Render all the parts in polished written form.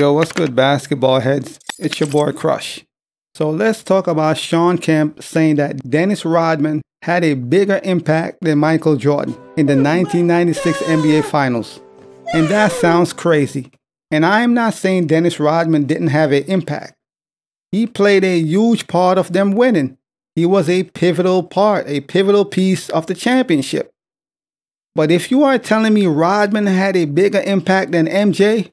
Yo, what's good, basketball heads? It's your boy Crush. So let's talk about Shawn Kemp saying that Dennis Rodman had a bigger impact than Michael Jordan in the 1996 NBA Finals. And that sounds crazy. And I am not saying Dennis Rodman didn't have an impact. He played a huge part of them winning. He was a pivotal part, a pivotal piece of the championship. But if you are telling me Rodman had a bigger impact than MJ,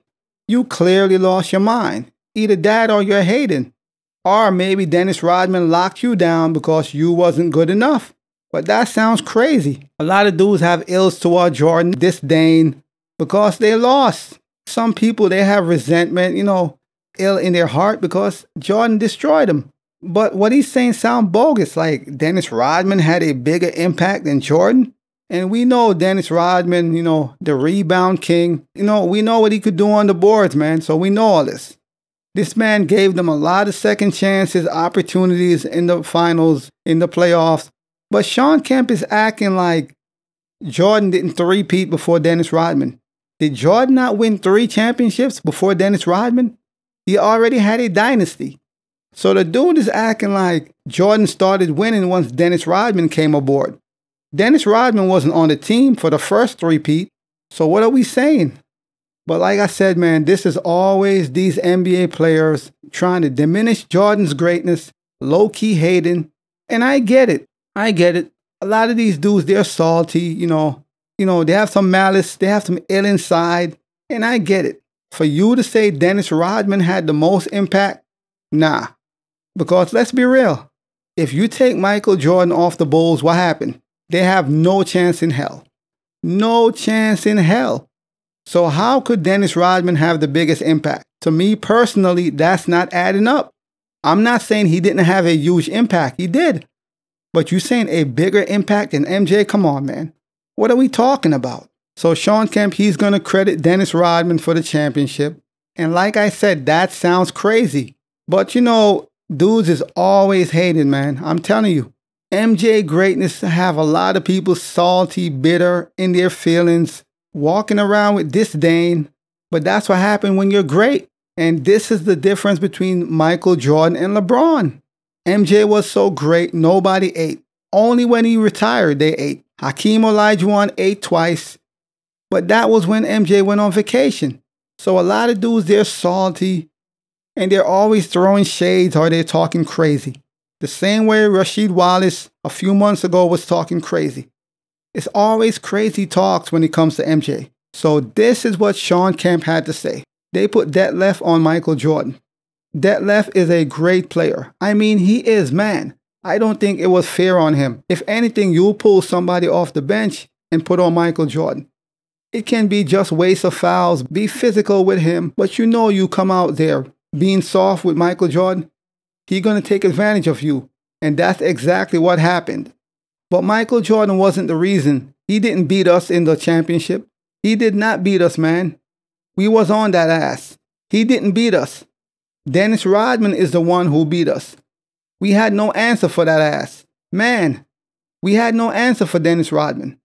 you clearly lost your mind. Either that or you're hating. Or maybe Dennis Rodman locked you down because you wasn't good enough. But that sounds crazy. A lot of dudes have ills toward Jordan, disdain, because they lost. Some people, they have resentment, ill in their heart because Jordan destroyed them. But what he's saying sounds bogus, like Dennis Rodman had a bigger impact than Jordan. And we know Dennis Rodman, the rebound king. We know what he could do on the boards, man. So we know all this. This man gave them a lot of second chances, opportunities in the finals, in the playoffs. But Shawn Kemp is acting like Jordan didn't three-peat before Dennis Rodman. Did Jordan not win 3 championships before Dennis Rodman? He already had a dynasty. So the dude is acting like Jordan started winning once Dennis Rodman came aboard. Dennis Rodman wasn't on the team for the first three-peat. So what are we saying? But like I said, man, this is always these NBA players trying to diminish Jordan's greatness, low-key hating. And I get it. I get it. A lot of these dudes, they're salty, they have some malice, they have some ill inside. And I get it. For you to say Dennis Rodman had the most impact? Nah. Because let's be real. If you take Michael Jordan off the Bulls, what happened? They have no chance in hell. No chance in hell. So how could Dennis Rodman have the biggest impact? To me personally, that's not adding up. I'm not saying he didn't have a huge impact. He did. But you saying a bigger impact than MJ? Come on, man. What are we talking about? So Shawn Kemp, he's going to credit Dennis Rodman for the championship. And like I said, that sounds crazy. But dudes is always hating, man. I'm telling you. MJ greatness have a lot of people salty, bitter in their feelings, walking around with disdain. But that's what happened when you're great. And this is the difference between Michael Jordan and LeBron. MJ was so great, nobody ate. Only when he retired, they ate. Hakeem Olajuwon ate twice. But that was when MJ went on vacation. So a lot of dudes, they're salty. And they're always throwing shades or they're talking crazy. The same way Rasheed Wallace a few months ago was talking crazy. It's always crazy talks when it comes to MJ. So this is what Shawn Kemp had to say. They put that left on Michael Jordan. That left is a great player. I mean, he is, man. I don't think it was fair on him. If anything, you'll pull somebody off the bench and put on Michael Jordan. It can be just waste of fouls, be physical with him, but you come out there being soft with Michael Jordan. He's going to take advantage of you. And that's exactly what happened. But Michael Jordan wasn't the reason. He didn't beat us in the championship. He did not beat us, man. We was on that ass. He didn't beat us. Dennis Rodman is the one who beat us. We had no answer for that ass. Man, we had no answer for Dennis Rodman.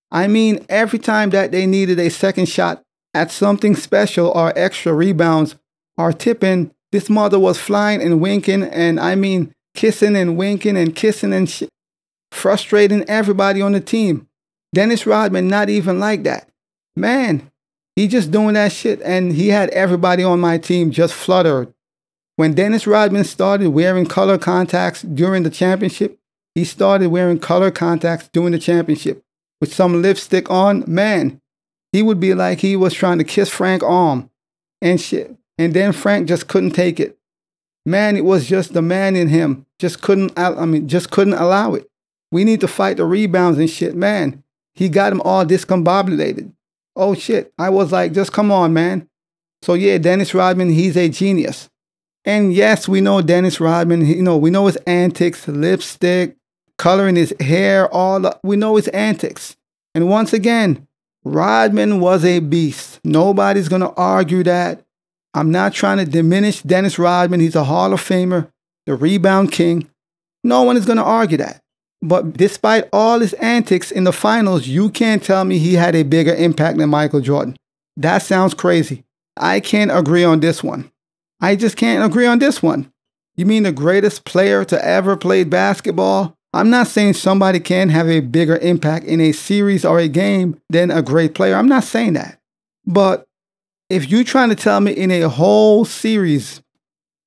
I mean, every time that they needed a second shot at something special or extra rebounds or tipping, this mother was flying and winking and kissing and winking and kissing and shit, frustrating everybody on the team. Dennis Rodman not even like that. Man, he just doing that shit and he had everybody on my team just fluttered. When Dennis Rodman started wearing color contacts during the championship, he started wearing color contacts during the championship with some lipstick on. Man, he would be like he was trying to kiss Frank's arm and shit. And then Frank just couldn't take it. Man, it was just the man in him. Just couldn't allow it. We need to fight the rebounds and shit. Man, he got them all discombobulated. Oh shit. I was like, just come on, man. So yeah, Dennis Rodman, he's a genius. And yes, we know Dennis Rodman, we know his antics, lipstick, coloring his hair, we know his antics. And once again, Rodman was a beast. Nobody's going to argue that. I'm not trying to diminish Dennis Rodman. He's a Hall of Famer, the rebound king. No one is going to argue that. But despite all his antics in the finals, you can't tell me he had a bigger impact than Michael Jordan. That sounds crazy. I can't agree on this one. I just can't agree on this one. You mean the greatest player to ever play basketball? I'm not saying somebody can have a bigger impact in a series or a game than a great player. I'm not saying that. But if you're trying to tell me in a whole series,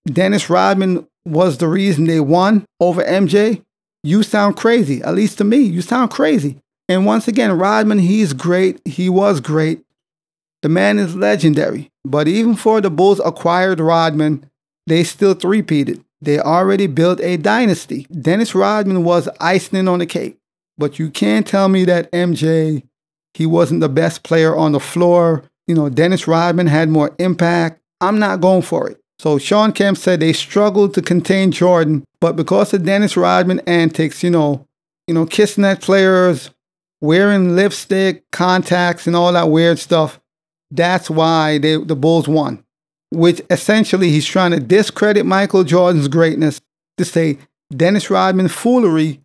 Dennis Rodman was the reason they won over MJ, you sound crazy. At least to me, you sound crazy. And once again, Rodman, he's great. He was great. The man is legendary. But even before the Bulls acquired Rodman, they still three-peated. They already built a dynasty. Dennis Rodman was icing on the cake. But you can't tell me that MJ, he wasn't the best player on the floor. You know, Dennis Rodman had more impact. I'm not going for it. So Shawn Kemp said they struggled to contain Jordan, but because of Dennis Rodman antics, kissing at players, wearing lipstick, contacts, and all that weird stuff, that's why the Bulls won. Which essentially he's trying to discredit Michael Jordan's greatness to say Dennis Rodman's foolery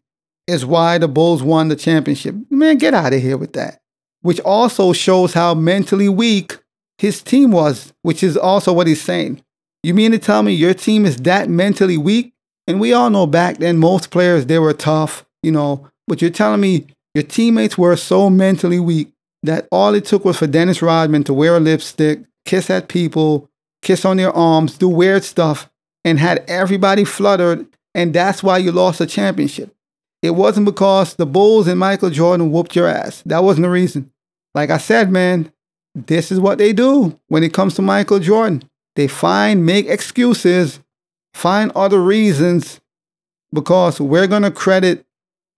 is why the Bulls won the championship. Man, get out of here with that. Which also shows how mentally weak his team was, which is also what he's saying. You mean to tell me your team is that mentally weak? And we all know back then most players, they were tough, but you're telling me your teammates were so mentally weak that all it took was for Dennis Rodman to wear a lipstick, kiss at people, kiss on their arms, do weird stuff, and had everybody fluttered, and that's why you lost the championship. It wasn't because the Bulls and Michael Jordan whooped your ass. That wasn't the reason. Like I said, man, this is what they do when it comes to Michael Jordan. They make excuses, find other reasons, because we're going to credit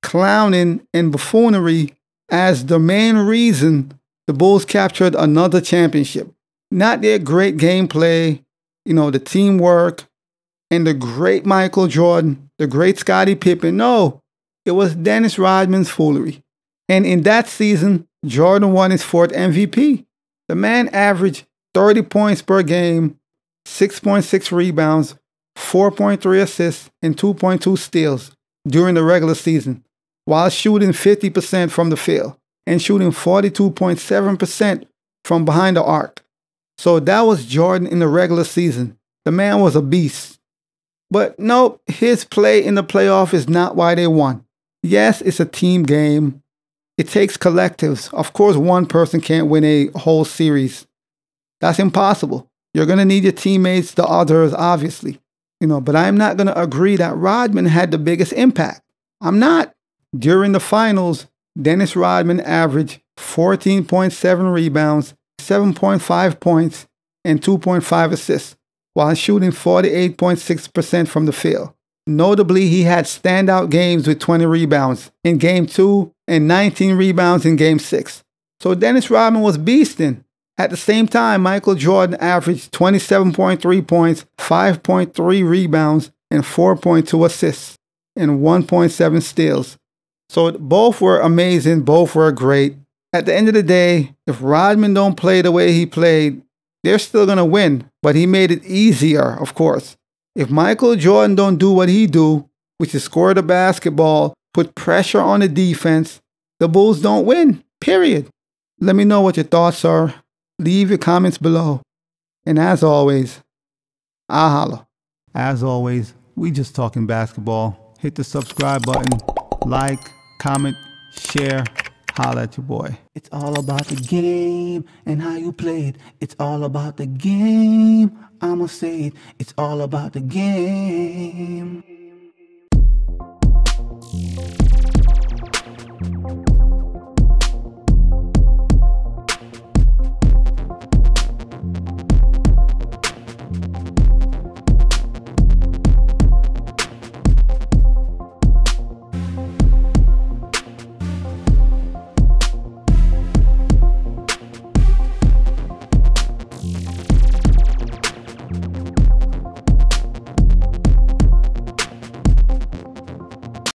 clowning and buffoonery as the main reason the Bulls captured another championship. Not their great gameplay, the teamwork, and the great Michael Jordan, the great Scottie Pippen. No, it was Dennis Rodman's foolery. And in that season, Jordan won his 4th MVP. The man averaged 30 points per game, 6.6 rebounds, 4.3 assists, and 2.2 steals during the regular season, while shooting 50% from the field and shooting 42.7% from behind the arc. So that was Jordan in the regular season. The man was a beast. But nope, his play in the playoff is not why they won. Yes, it's a team game. It takes collectives. Of course, one person can't win a whole series. That's impossible. You're going to need your teammates, the others, obviously. But I'm not going to agree that Rodman had the biggest impact. I'm not. During the finals, Dennis Rodman averaged 14.7 rebounds, 7.5 points, and 2.5 assists, while shooting 48.6% from the field. Notably, he had standout games with 20 rebounds in Game 2 and 19 rebounds in Game 6. So Dennis Rodman was beasting. At the same time, Michael Jordan averaged 27.3 points, 5.3 rebounds, and 4.2 assists, and 1.7 steals. So both were amazing, both were great. At the end of the day, if Rodman don't play the way he played, they're still going to win, but he made it easier, of course. If Michael Jordan don't do what he do, which is score the basketball, put pressure on the defense, the Bulls don't win, period. Let me know what your thoughts are. Leave your comments below. And as always, I'll holla. As always, we just talking basketball. Hit the subscribe button, like, comment, share. Holla at your boy. It's all about the game and how you play it. It's all about the game. I'ma say it. It's all about the game.